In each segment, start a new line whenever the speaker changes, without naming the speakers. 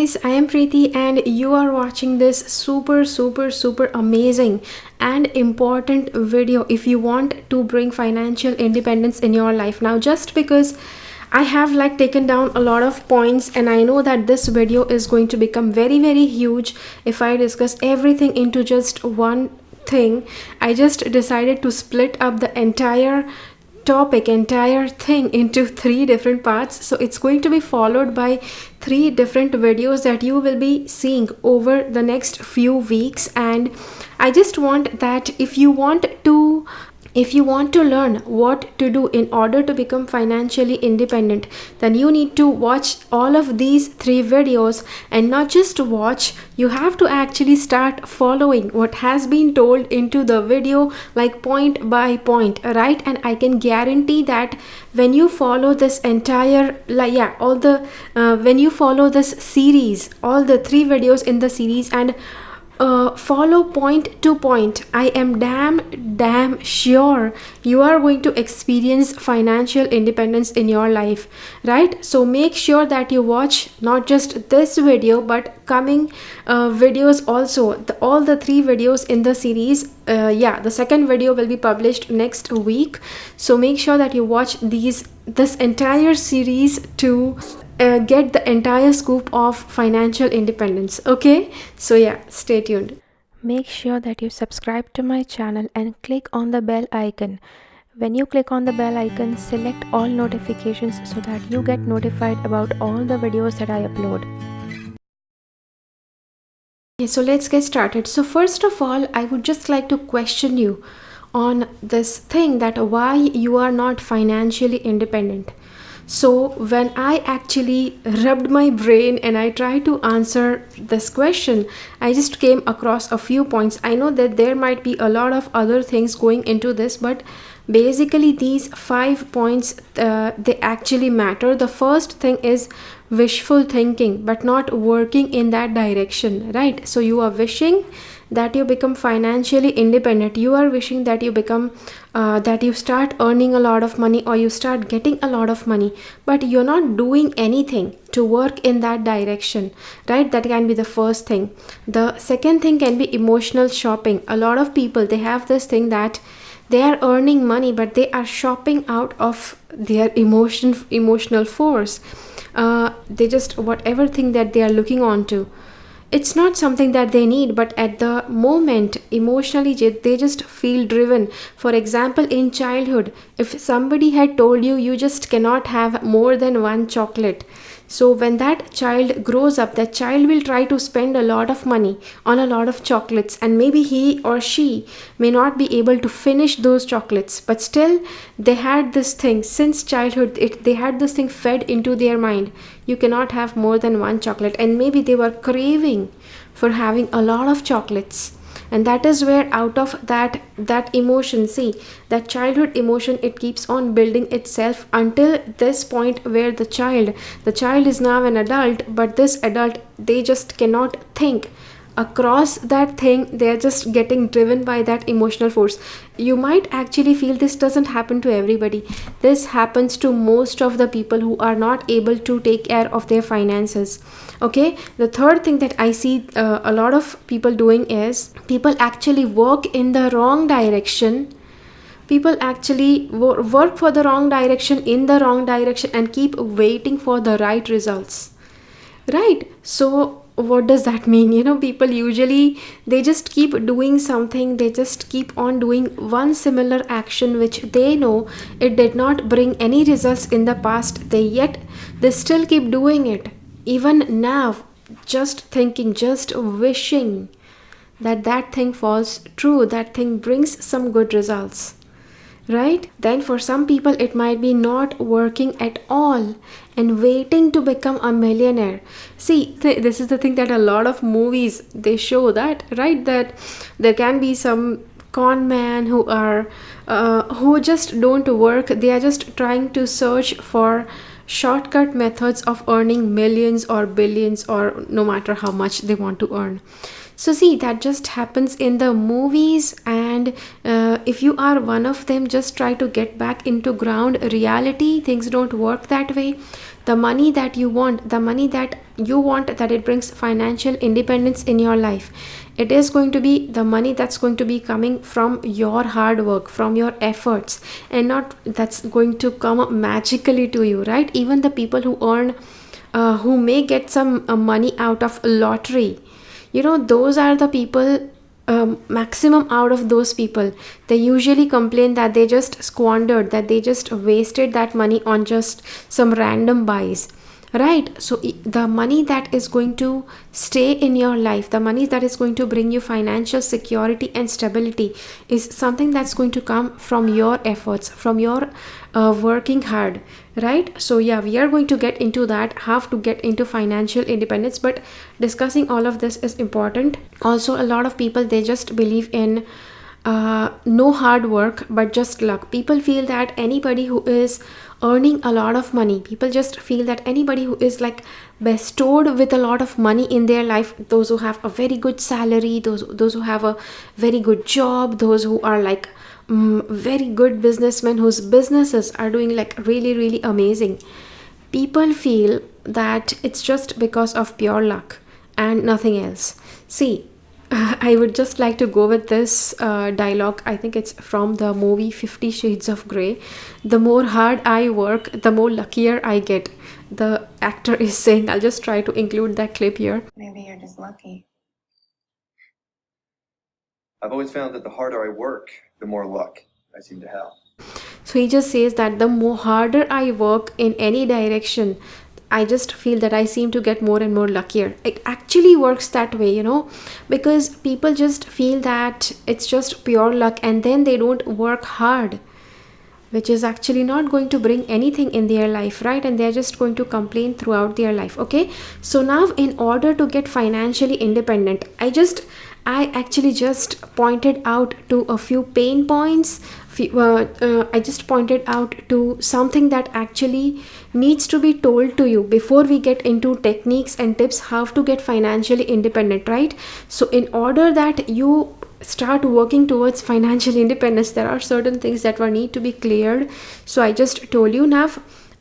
guys, I am Preeti and you are watching this super amazing and important video if you want to bring financial independence in your life. Now, just because I have taken down a lot of points and I know that this video is going to become very huge if I discuss everything into just one thing. I just decided to split up the entire thing into three different parts, so it's going to be followed by three different videos that you will be seeing over the next few weeks. And I just want that if you want to learn what to do in order to become financially independent, then you need to watch all of these three videos, and not just watch, you have to actually start following what has been told into the video, like point by point, right? And I can guarantee that when you follow this entire when you follow this series, all the three videos in the series, and follow point to point, I am damn sure you are going to experience financial independence in your life, right? So make sure that you watch not just this video but coming videos also, all the three videos in the series. The second video will be published next week, so make sure that you watch this entire series to get the entire scoop of financial independence. Okay, so yeah, stay tuned. Make sure that you subscribe to my channel and click on the bell icon. When you click on the bell icon, select all notifications so that you get notified about all the videos that I upload. Okay, so let's get started. So first of all, I would just like to question you on this thing, that why you are not financially independent. So when I actually rubbed my brain and I tried to answer this question, I just came across a few points. I know that there might be a lot of other things going into this, but basically these 5 points, they actually matter. The first thing is wishful thinking, but not working in that direction, right? So you are wishing that you become financially independent, you are wishing that you become that you start earning a lot of money, or you start getting a lot of money, but you're not doing anything to work in that direction, right? That can be the first thing. The second thing can be emotional shopping. A lot of people, they have this thing that they are earning money but they are shopping out of their emotional force. They just, whatever thing that they are looking on to, it's not something that they need, but at the moment emotionally they just feel driven. For example, in childhood, if somebody had told you you just cannot have more than one chocolate, so when that child grows up, that child will try to spend a lot of money on a lot of chocolates, and maybe he or she may not be able to finish those chocolates, but still they had this thing since childhood. They had this thing fed into their mind, you cannot have more than one chocolate, and maybe they were craving for having a lot of chocolates. And that is where, out of that emotion, see, that childhood emotion, it keeps on building itself until this point where the child is now an adult, but this adult, they just cannot think across that thing. They're just getting driven by that emotional force. You might actually feel this doesn't happen to everybody. This happens to most of the people who are not able to take care of their finances. Okay, the third thing that I see a lot of people doing is people actually work in the wrong direction. People actually work for the wrong direction, in the wrong direction, and keep waiting for the right results, right? So what does that mean? People usually, they just keep doing something, they just keep on doing one similar action which they know it did not bring any results in the past, they still keep doing it even now, just thinking, just wishing that thing falls true, that thing brings some good results, right? Then for some people it might be not working at all and waiting to become a millionaire. See, this is the thing that a lot of movies, they show that, right? That there can be some con man who just don't work. They are just trying to search for shortcut methods of earning millions or billions, or no matter how much they want to earn. So see, that just happens in the movies, and and if you are one of them, just try to get back into ground reality. Things don't work that way. The money that you want, that it brings financial independence in your life, it is going to be the money that's going to be coming from your hard work, from your efforts, and not that's going to come magically to you, right? Even the people who earn who may get some money out of lottery, those are the people, maximum out of those people, they usually complain that they just squandered, that they just wasted that money on just some random buys, right? So the money that is going to stay in your life, the money that is going to bring you financial security and stability, is something that's going to come from your efforts, from your working hard, right? So yeah, we are going to get into that, how to get into financial independence, but discussing all of this is important. Also, a lot of people, they just believe in no hard work but just luck. People feel that anybody who is earning a lot of money, people just feel that anybody who is like bestowed with a lot of money in their life, those who have a very good salary, those who have a very good job, those who are like very good businessmen whose businesses are doing like really really amazing, people feel that it's just because of pure luck and nothing else. See, I would just like to go with this dialogue. I think it's from the movie 50 Shades of Grey. The more hard I work, the more luckier I get. The actor is saying, I'll just try to include that clip here.
Maybe you're just lucky.
I've always found that the harder I work, the more luck I seem to have.
So he just says that the more harder I work in any direction, I just feel that I seem to get more and more luckier. It actually works that way, because people just feel that it's just pure luck and then they don't work hard, which is actually not going to bring anything in their life, right? And they're just going to complain throughout their life. Okay, so now in order to get financially independent, I actually just pointed out to a few pain points. I just pointed out to something that actually needs to be told to you before we get into techniques and tips how to get financially independent, right? So in order that you start working towards financial independence, there are certain things that will need to be cleared. So I just told you now,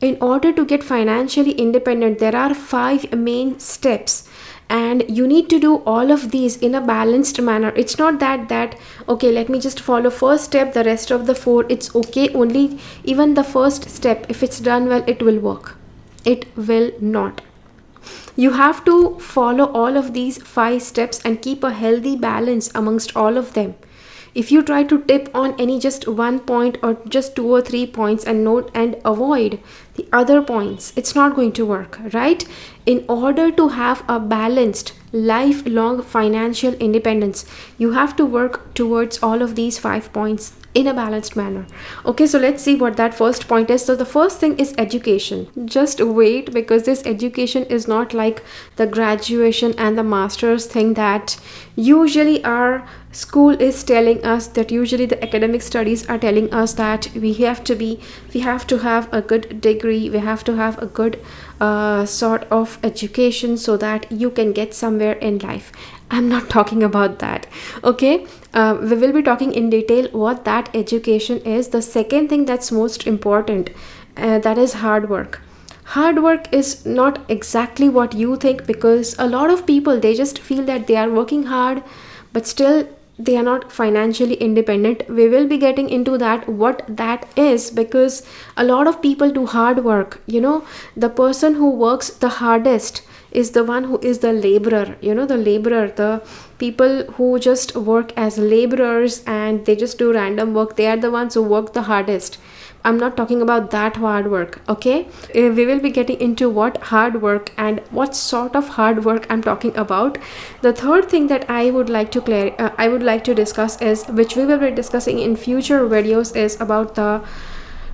in order to get financially independent, there are 5 main steps, and you need to do all of these in a balanced manner. It's not that okay, let me just follow first step, the rest of the 4 it's okay, only even the first step, if it's done well, it will work. It will not. You have to follow all of these 5 steps and keep a healthy balance amongst all of them. If you try to tip on any just one point or just 2 or 3 points and note and avoid the other points, it's not going to work, right? In order to have a balanced lifelong financial independence, you have to work towards all of these 5 points in a balanced manner. Okay, so let's see what that first point is. So the first thing is education. Just wait, because this education is not like the graduation and the master's thing that usually our school is telling us, that usually the academic studies are telling us that we have to have a good degree, we have to have a good sort of education so that you can get somewhere in life. I'm not talking about that. Okay, we will be talking in detail what that education is. The second thing that's most important, that is hard work. Hard work is not exactly what you think, because a lot of people, they just feel that they are working hard but still they are not financially independent. We will be getting into that, what that is, because a lot of people do hard work. The person who works the hardest is the one who is the laborer. The people who just work as laborers and they just do random work, they are the ones who work the hardest. I'm not talking about that hard work. Okay, we will be getting into what hard work and what sort of hard work I'm talking about. The third thing that I would like to discuss is, which we will be discussing in future videos, is about the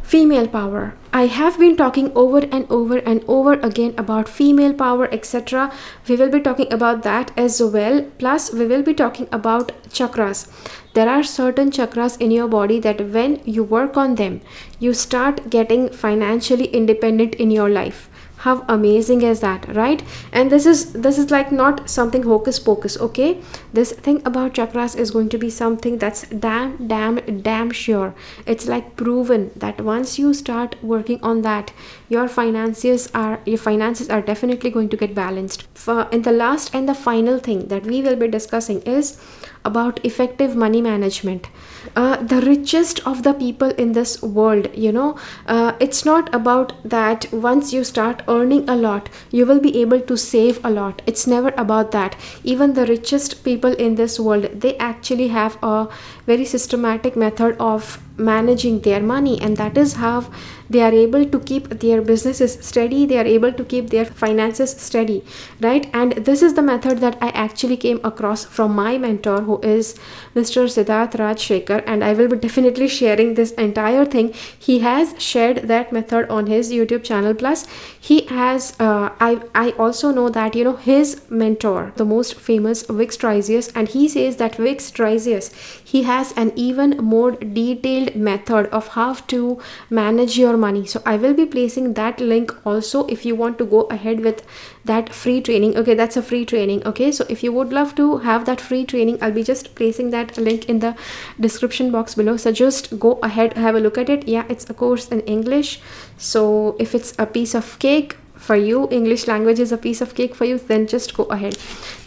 female power. I have been talking over and over and over again about female power, etc. We will be talking about that as well. Plus, we will be talking about chakras. There are certain chakras in your body that when you work on them, you start getting financially independent in your life. How amazing is that, right? And this is like not something hocus pocus, okay? This thing about chakras is going to be something that's damn sure. It's like proven that once you start working on that, your finances are definitely going to get balanced. And the last and the final thing that we will be discussing is about effective money management. The richest of the people in this world, it's not about that once you start earning a lot you will be able to save a lot. It's never about that. Even the richest people in this world, they actually have a very systematic method of managing their money, and that is how they are able to keep their businesses steady, they are able to keep their finances steady, right? And this is the method that I actually came across from my mentor, who is Mr. Siddharth Rajshekhar, and I will be definitely sharing this entire thing. He has shared that method on his YouTube channel. Plus he has I also know that his mentor, the most famous Vic Trisius, and he says that Vic Trisius, he has an even more detailed method of how to manage your money. So I will be placing that link also if you want to go ahead with that free training. Okay, that's a free training. Okay, so if you would love to have that free training, I'll be just placing that link in the description box below. So just go ahead, have a look at it. Yeah, it's a course in English, so if it's a piece of cake for you, English language is a piece of cake for you, then just go ahead.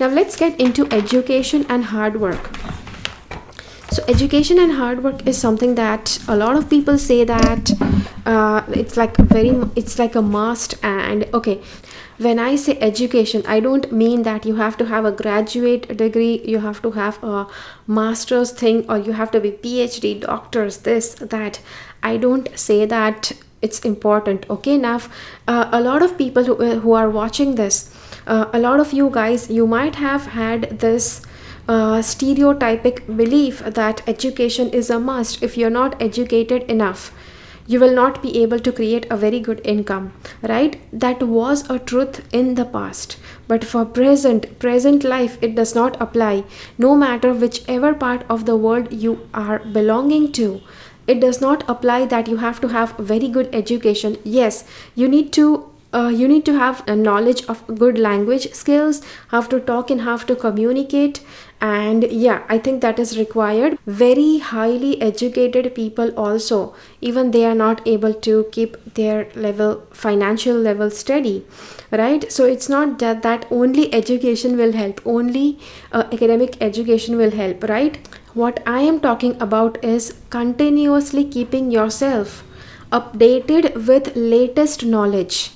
Now let's get into education and hard work. So education and hard work is something that a lot of people say that it's like a must. And okay, when I say education, I don't mean that you have to have a graduate degree, you have to have a master's thing, or you have to be PhD, doctors, this, that. I don't say that it's important. Okay, now a lot of people who are watching this, a lot of you guys, you might have had this stereotypic belief that education is a must. If you're not educated enough, you will not be able to create a very good income, right? That was a truth in the past, but for present life it does not apply. No matter whichever part of the world you are belonging to, it does not apply that you have to have very good education. Yes, you need to have a knowledge of good language skills, how to talk and how to communicate. And yeah, I think that is required. Very highly educated people also, even they are not able to keep their financial level steady, right? So it's not that only education will help, only academic education will help, right? What I am talking about is continuously keeping yourself updated with latest knowledge.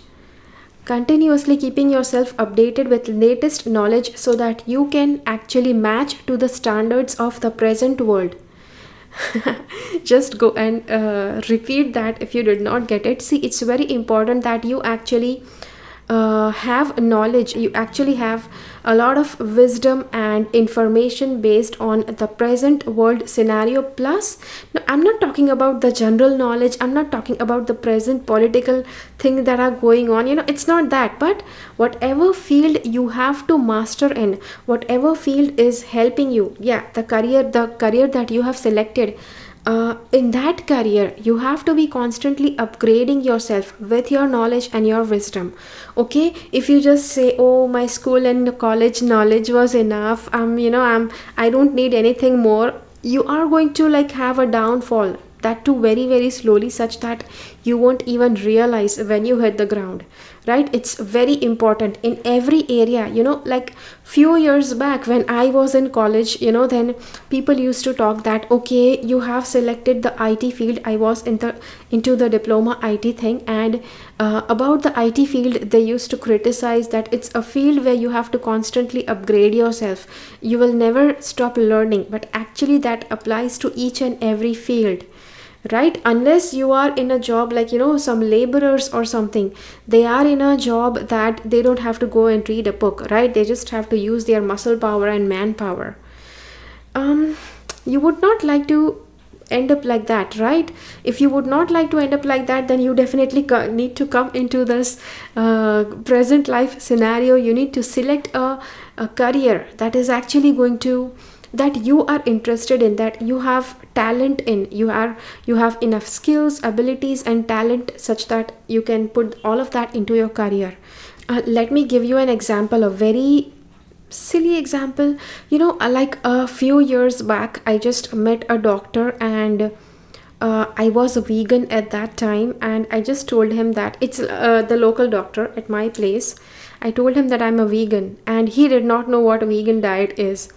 Continuously keeping yourself updated with latest knowledge so that you can actually match to the standards of the present world. Just go and repeat that if you did not get it. See, it's very important that you actually have knowledge, you actually have a lot of wisdom and information based on the present world scenario. Plus, no, I'm not talking about the general knowledge, I'm not talking about the present political things that are going on, it's not that. But whatever field you have to master in, whatever field is helping you, yeah, the career that you have selected, in that career you have to be constantly upgrading yourself with your knowledge and your wisdom. Okay, if you just say, oh, my school and college knowledge was enough, I don't need anything more, you are going to like have a downfall, that too very very slowly, such that you won't even realize when you hit the ground, right? It's very important in every area. Like few years back when I was in college, then people used to talk that, okay, you have selected the IT field. I was into the diploma IT thing, and about the IT field they used to criticize that it's a field where you have to constantly upgrade yourself, you will never stop learning. But actually that applies to each and every field, right? Unless you are in a job like some laborers or something, they are in a job that they don't have to go and read a book, right? They just have to use their muscle power and manpower. You would not like to end up like that, right? If you would not like to end up like that, then you definitely need to come into this present life scenario. You need to select a career that is actually going to that you are interested in, that you have talent in, you have enough skills, abilities and talent such that you can put all of that into your career. Let me give you an example, a very silly example. Like a few years back, I just met a doctor, and I was a vegan at that time, and I just told him that it's the local doctor at my place. I told him that I'm a vegan, and he did not know what a vegan diet is.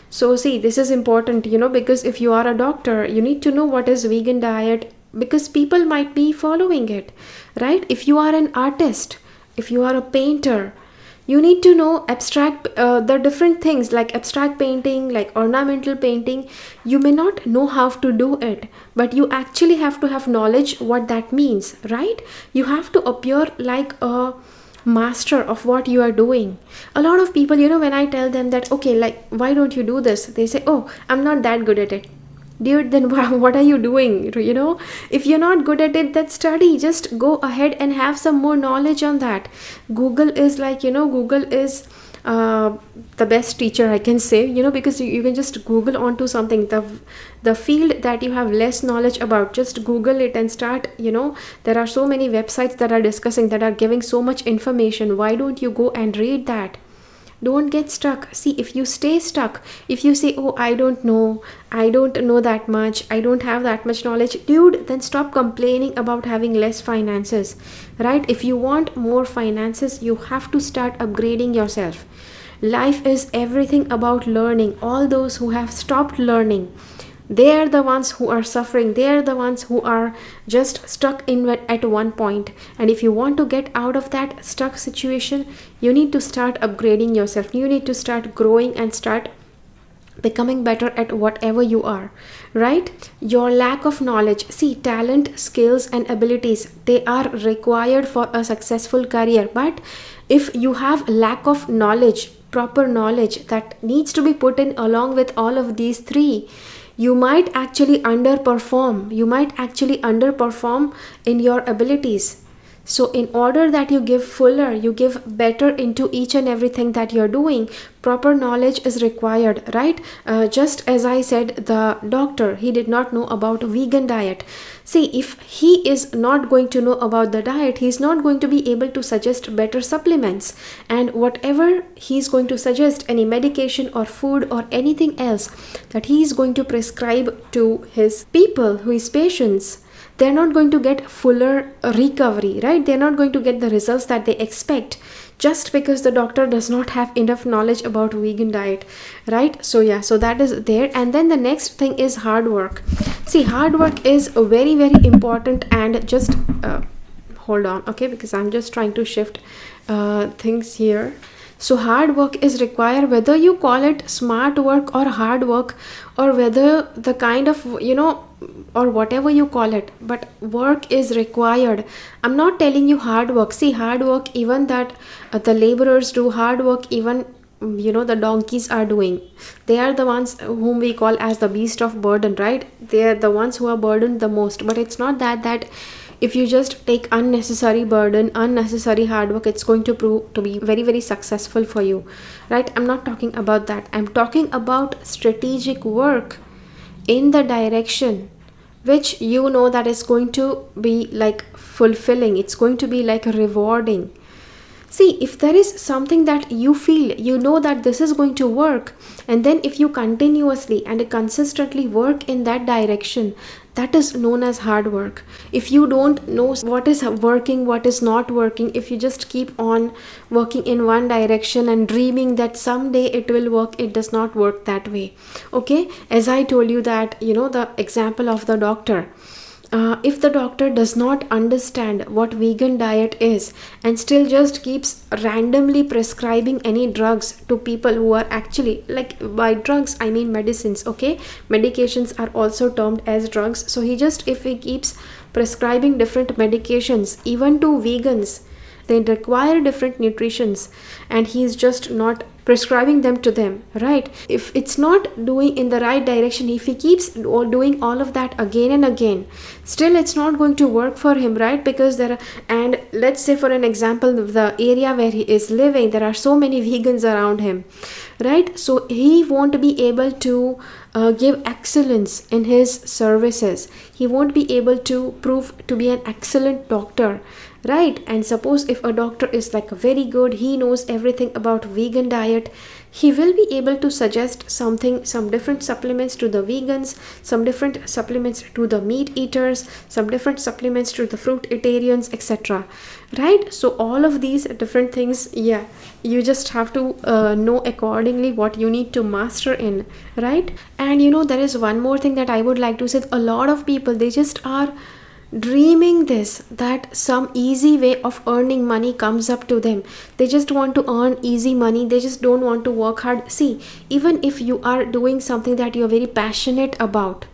So see, this is important, because if you are a doctor, you need to know what is vegan diet, because people might be following it, right? If you are an artist, if you are a painter, you need to know abstract the different things like abstract painting, like ornamental painting. You may not know how to do it, but you actually have to have knowledge what that means, right? You have to appear like a master of what you are doing. A lot of people, when I tell them that, okay, like, why don't you do this, they say, oh, I'm not that good at it. Dude, then what are you doing? If you're not good at it, then study. Just go ahead and have some more knowledge on that. Google is Google is the best teacher, I can say, because you can just Google onto something, the field that you have less knowledge about. Just Google it and start. There are so many websites that are discussing, that are giving so much information. Why don't you go and read that? Don't get stuck. See, if you stay stuck, if you say, oh, I don't know that much, I don't have that much knowledge, dude, then stop complaining about having less finances, right? If you want more finances, you have to start upgrading yourself. Life is everything about learning. All those who have stopped learning, they are the ones who are suffering. They are the ones who are just stuck in at one point. And if you want to get out of that stuck situation, you need to start upgrading yourself. You need to start growing and start becoming better at whatever you are, right? Your lack of knowledge, see, talent, skills and abilities, they are required for a successful career. But if you have lack of knowledge, proper knowledge that needs to be put in along with all of these three, you might actually underperform. In your abilities. So in order that you give fuller, you give better into each and everything that you're doing, proper knowledge is required, right? Just as I said, the doctor, he did not know about vegan diet. See, if he is not going to know about the diet, he's not going to be able to suggest better supplements. And whatever he's going to suggest, any medication or food or anything else that he's going to prescribe to his people, his patients, they're not going to get fuller recovery, right? They're not going to get the results that they expect, just because the doctor does not have enough knowledge about vegan diet, right? So that is there. And then the next thing is hard work. See, hard work is very, very important. And just hold on, okay, because I'm just trying to shift things here. So hard work is required, whether you call it smart work or hard work, or whether the kind of, or whatever you call it, but work is required. I'm not telling you hard work. See, hard work, even that the laborers do hard work, even the donkeys are doing. They are the ones whom we call as the beast of burden, right? They are the ones who are burdened the most. But it's not that if you just take unnecessary burden, unnecessary hard work, it's going to prove to be very, very successful for you, right? I'm not talking about that. I'm talking about strategic work in the direction which that is going to be like fulfilling. It's going to be like rewarding. See, if there is something that you feel, that this is going to work, and then if you continuously and consistently work in that direction, that is known as hard work. If you don't know what is working, what is not working, if you just keep on working in one direction and dreaming that someday it will work, it does not work that way. Okay, as I told you that, the example of the doctor. If the doctor does not understand what vegan diet is and still just keeps randomly prescribing any drugs to people who are actually, like, by drugs I mean medicines, okay? Medications are also termed as drugs. So if he keeps prescribing different medications even to vegans, they require different nutritions, and he's just not prescribing them to them, right? If it's not doing in the right direction, if he keeps doing all of that again and again, still it's not going to work for him, right? Because and let's say, for an example, of the area where he is living, there are so many vegans around him, right? So he won't be able to give excellence in his services. He won't be able to prove to be an excellent doctor, right? And suppose if a doctor is like very good, he knows everything about vegan diet, he will be able to suggest some different supplements to the vegans, some different supplements to the meat eaters, some different supplements to the fruitarians, etc., right? So all of these different things, yeah, you just have to know accordingly what you need to master in, right? And there is one more thing that I would like to say. A lot of people, they just are dreaming this, that some easy way of earning money comes up to them. They just want to earn easy money, they just don't want to work hard. See, even if you are doing something that you're very passionate about,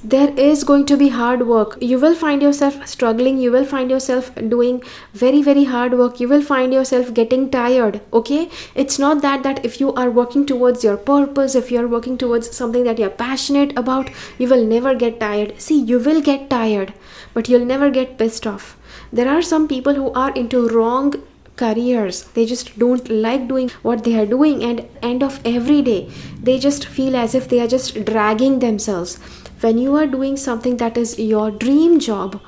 there is going to be hard work. You will find yourself struggling, you will find yourself doing very very hard work, you will find yourself getting tired. Okay, it's not that if you are working towards your purpose, if you are working towards something that you're passionate about, you will never get tired. See, you will get tired, but you'll never get pissed off. There are some people who are into wrong careers, they just don't like doing what they are doing, and end of every day they just feel as if they are just dragging themselves. When you are doing something that is your dream job,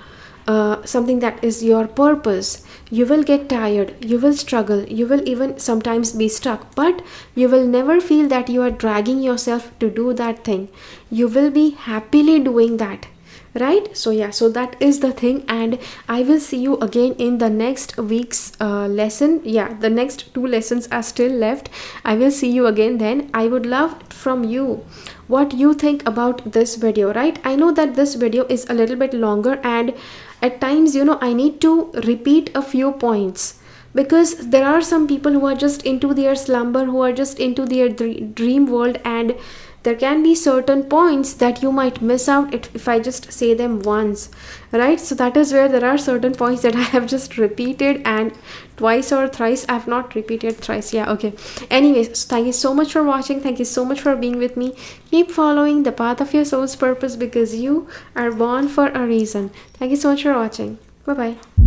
something that is your purpose, you will get tired, you will struggle, you will even sometimes be stuck, but you will never feel that you are dragging yourself to do that thing. You will be happily doing that, right? So yeah, so that is the thing, and I will see you again in the next week's lesson. Yeah, the next 2 lessons are still left. I will see you again then. I would love from you what you think about this video, right? I know that this video is a little bit longer, and at times I need to repeat a few points, because there are some people who are just into their slumber, who are just into their dream world, and there can be certain points that you might miss out if I just say them once, right? So that is where there are certain points that I have just repeated, and twice or thrice. I have not repeated thrice. Yeah, okay. Anyways, so thank you so much for watching. Thank you so much for being with me. Keep following the path of your soul's purpose, because you are born for a reason. Thank you so much for watching. Bye bye.